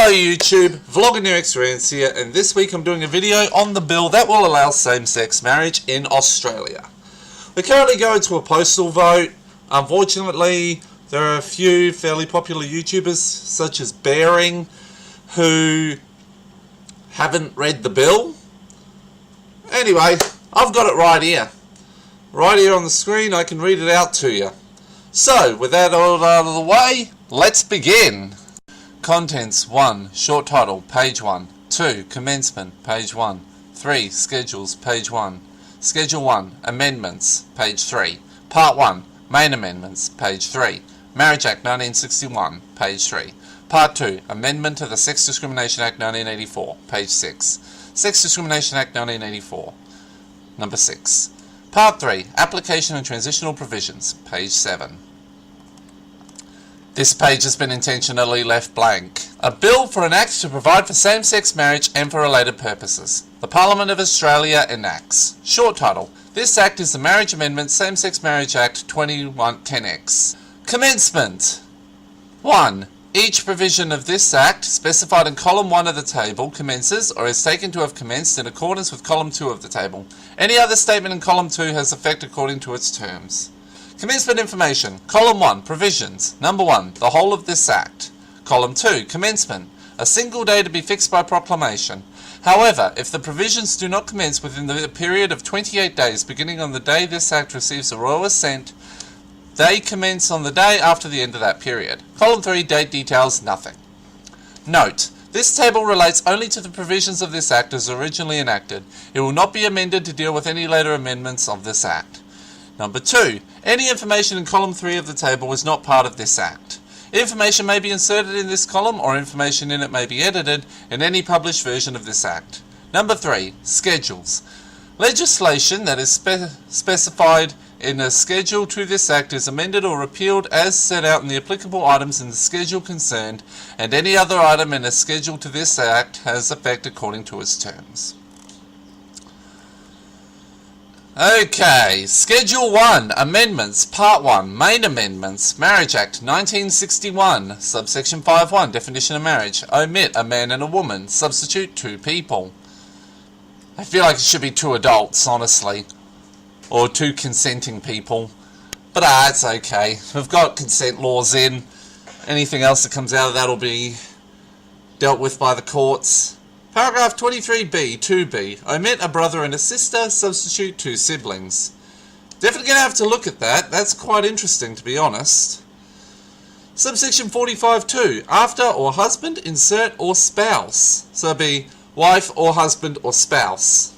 Hello YouTube, Vlogging New Experience here, and this week I'm doing a video on the bill that will allow same-sex marriage in Australia. We're currently going to a postal vote. Unfortunately, there are a few fairly popular YouTubers, such as Bearing, who haven't read the bill. Anyway, I've got it right here. Right here on the screen, I can read it out to you. So, with that all out of the way, let's begin. Contents 1. Short title, page 1. 2. Commencement, page 1. 3. Schedules, page 1. Schedule 1. Amendments, page 3. Part 1. Main amendments, page 3. Marriage Act 1961, page 3. Part 2. Amendment to the Sex Discrimination Act 1984, page 6. Sex Discrimination Act 1984, number 6. Part 3. Application and Transitional Provisions, page 7. This page has been intentionally left blank. A bill for an act to provide for same-sex marriage and for related purposes. The Parliament of Australia enacts. Short title. This act is the Marriage Amendment Same-Sex Marriage Act 2110X. Commencement. 1. Each provision of this act, specified in column 1 of the table, commences or is taken to have commenced in accordance with column 2 of the table. Any other statement in column 2 has effect according to its terms. Commencement information. Column 1. Provisions. Number 1. The whole of this act. Column 2. Commencement. A single day to be fixed by proclamation. However, if the provisions do not commence within the period of 28 days beginning on the day this act receives a royal assent, they commence on the day after the end of that period. Column 3. Date details. Nothing. Note. This table relates only to the provisions of this act as originally enacted. It will not be amended to deal with any later amendments of this act. Number 2. Any information in column 3 of the table is not part of this act. Information may be inserted in this column or information in it may be edited in any published version of this act. Number 3. Schedules. Legislation that is specified in a schedule to this act is amended or repealed as set out in the applicable items in the schedule concerned, and any other item in a schedule to this act has effect according to its terms. Okay, Schedule 1, Amendments, Part 1, Main Amendments, Marriage Act 1961, Subsection 5.1, Definition of Marriage, omit a man and a woman, substitute two people. I feel like it should be two adults, honestly, or two consenting people, but it's okay. We've got consent laws in. Anything else that comes out of that will be dealt with by the courts. Paragraph 23b, 2b, omit a brother and a sister, substitute two siblings. Definitely going to have to look at that. That's quite interesting, to be honest. Subsection 45.2, after or husband, insert or spouse. So it'd be wife or husband or spouse.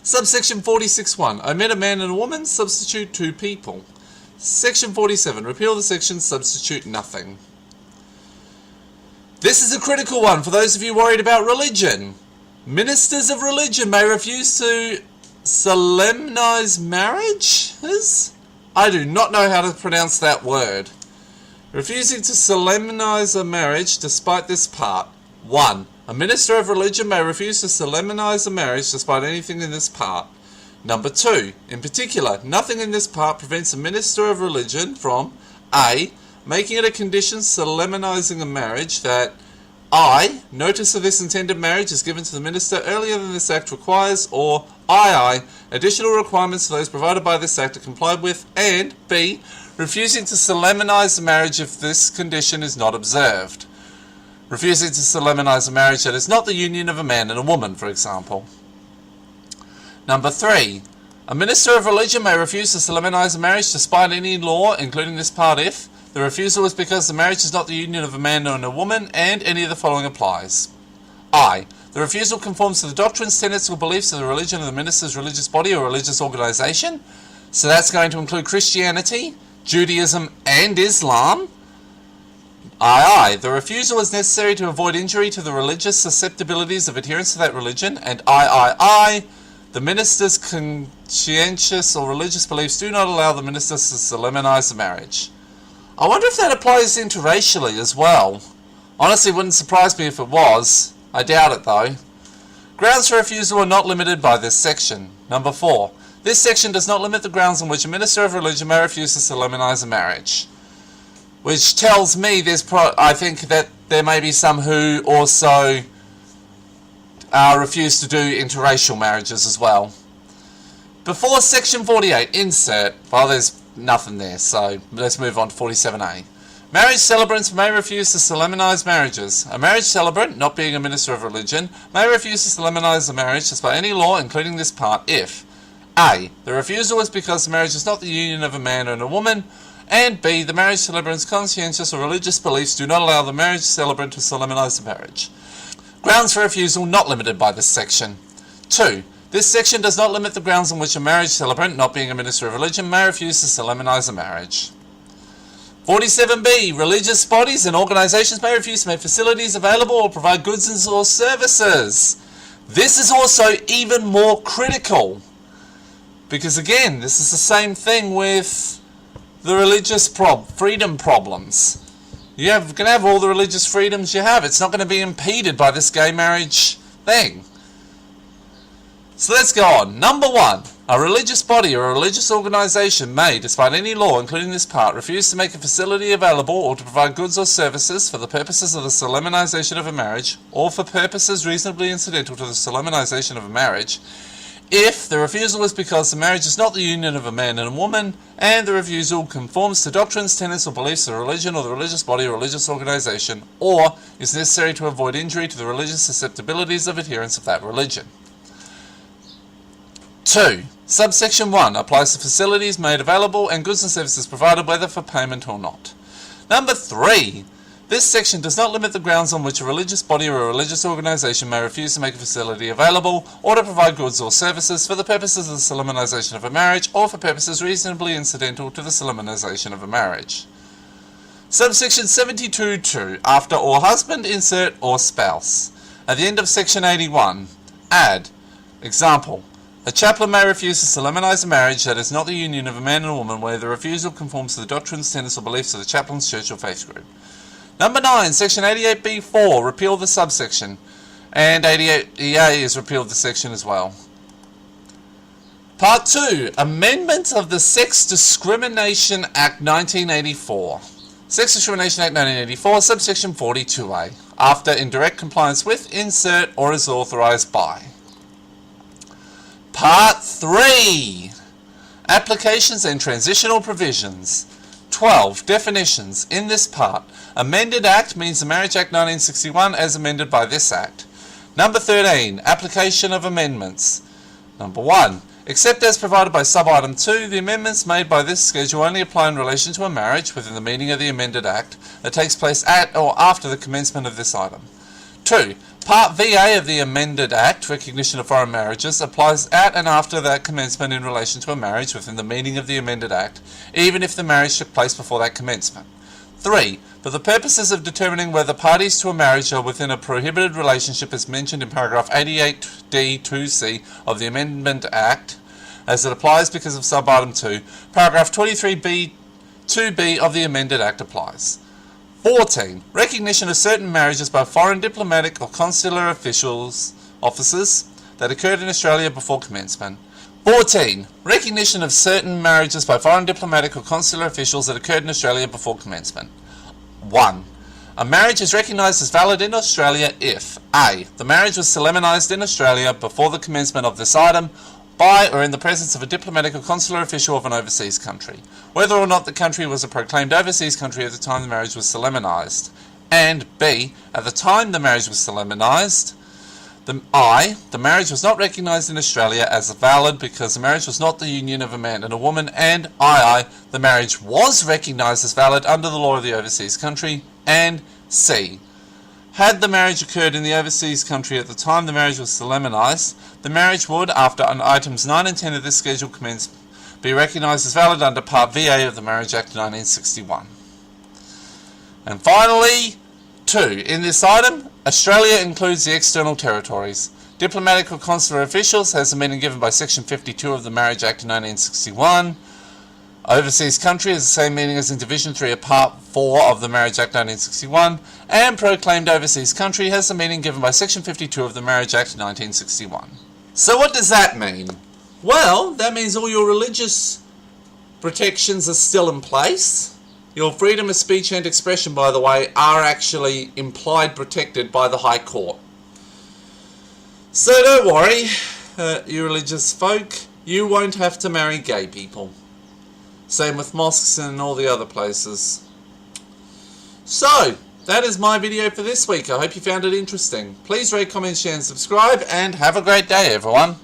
Subsection 46.1, omit a man and a woman, substitute two people. Section 47, repeal the section, substitute nothing. This is a critical one for those of you worried about religion. Ministers of religion may refuse to solemnize marriages? I do not know how to pronounce that word. Refusing to solemnize a marriage despite this part. 1. A minister of religion may refuse to solemnize a marriage despite anything in this part. Number 2. In particular, nothing in this part prevents a minister of religion from A. Making it a condition solemnizing a marriage that I. Notice of this intended marriage is given to the minister earlier than this act requires, or II. Additional requirements to those provided by this act are complied with, and B. Refusing to solemnize the marriage if this condition is not observed. Refusing to solemnize a marriage that is not the union of a man and a woman, for example. Number 3. A minister of religion may refuse to solemnize a marriage despite any law, including this part if the refusal is because the marriage is not the union of a man and a woman, and any of the following applies. I. The refusal conforms to the doctrines, tenets, or beliefs of the religion of the minister's religious body or religious organization. So that's going to include Christianity, Judaism, and Islam. II. The refusal is necessary to avoid injury to the religious susceptibilities of adherents to that religion, and III. The minister's conscientious or religious beliefs do not allow the minister to solemnize the marriage. I wonder if that applies interracially as well. Honestly, it wouldn't surprise me if it was. I doubt it though. Grounds for refusal are not limited by this section. Number 4. This section does not limit the grounds on which a minister of religion may refuse to solemnize a marriage. Which tells me I think that there may be some who also refuse to do interracial marriages as well. Before section 48, insert, well, there's nothing there, so let's move on to 47A. Marriage celebrants may refuse to solemnize marriages. A marriage celebrant, not being a minister of religion, may refuse to solemnize a marriage despite any law, including this part, if A. The refusal is because the marriage is not the union of a man and a woman, and B. The marriage celebrant's conscientious or religious beliefs do not allow the marriage celebrant to solemnize the marriage. Grounds for refusal not limited by this section. 2. This section does not limit the grounds on which a marriage celebrant, not being a minister of religion, may refuse to solemnize a marriage. 47B. Religious bodies and organisations may refuse to make facilities available or provide goods or services. This is also even more critical, because again, this is the same thing with the religious freedom problems. You can have all the religious freedoms you have. It's not going to be impeded by this gay marriage thing. So let's go on. Number 1. A religious body or a religious organisation may, despite any law, including this part, refuse to make a facility available or to provide goods or services for the purposes of the solemnisation of a marriage, or for purposes reasonably incidental to the solemnisation of a marriage, if the refusal is because the marriage is not the union of a man and a woman, and the refusal conforms to doctrines, tenets, or beliefs of the religion or the religious body or religious organisation, or is necessary to avoid injury to the religious susceptibilities of adherents of that religion. 2. Subsection 1 applies to facilities made available and goods and services provided whether for payment or not. Number 3. This section does not limit the grounds on which a religious body or a religious organisation may refuse to make a facility available or to provide goods or services for the purposes of the solemnisation of a marriage or for purposes reasonably incidental to the solemnisation of a marriage. Subsection 72.2. After or husband, insert or spouse. At the end of section 81, add. Example. A chaplain may refuse to solemnize a marriage that is not the union of a man and a woman where the refusal conforms to the doctrines, tenets, or beliefs of the chaplain's church or faith group. Number 9, section 88B4, repeal the subsection, and 88EA is repealed the section as well. Part 2, Amendment of the Sex Discrimination Act 1984. Sex Discrimination Act 1984, subsection 42A. After in direct compliance with, insert, or is authorized by. Part 3, Applications and Transitional Provisions. 12. Definitions. In this part, Amended Act means the Marriage Act 1961 as amended by this Act. Number 13. Application of amendments. Number 1. Except as provided by sub-item 2, the amendments made by this schedule only apply in relation to a marriage within the meaning of the amended Act that takes place at or after the commencement of this item. 2. Part VA of the amended Act, Recognition of Foreign Marriages, applies at and after that commencement in relation to a marriage within the meaning of the amended Act, even if the marriage took place before that commencement. 3. For the purposes of determining whether parties to a marriage are within a prohibited relationship as mentioned in paragraph 88D2C of the Amendment Act, as it applies because of sub-item 2, paragraph 23B2B of the amended Act applies. 14. Recognition of certain marriages by foreign diplomatic or consular officers that occurred in Australia before commencement. 14. Recognition of certain marriages by foreign diplomatic or consular officials that occurred in Australia before commencement. 1. A marriage is recognised as valid in Australia if A. The marriage was solemnised in Australia before the commencement of this item by or in the presence of a diplomatic or consular official of an overseas country, whether or not the country was a proclaimed overseas country at the time the marriage was solemnised, and B. At the time the marriage was solemnised, the marriage was not recognised in Australia as valid because the marriage was not the union of a man and a woman, and II. The marriage was recognised as valid under the law of the overseas country, and C. Had the marriage occurred in the overseas country at the time the marriage was solemnised, the marriage would, after items 9 and 10 of this schedule commence, be recognised as valid under Part VA of the Marriage Act 1961. And finally, 2. In this item, Australia includes the external territories. Diplomatic or consular officials has the meaning given by Section 52 of the Marriage Act 1961. Overseas country has the same meaning as in Division 3 of Part 4 of the Marriage Act 1961, and proclaimed overseas country has the meaning given by Section 52 of the Marriage Act 1961. So what does that mean? Well, that means all your religious protections are still in place. Your freedom of speech and expression, by the way, are actually implied protected by the High Court. So don't worry, you religious folk, you won't have to marry gay people. Same with mosques and all the other places. So, that is my video for this week. I hope you found it interesting. Please rate, comment, share and subscribe, and have a great day, everyone.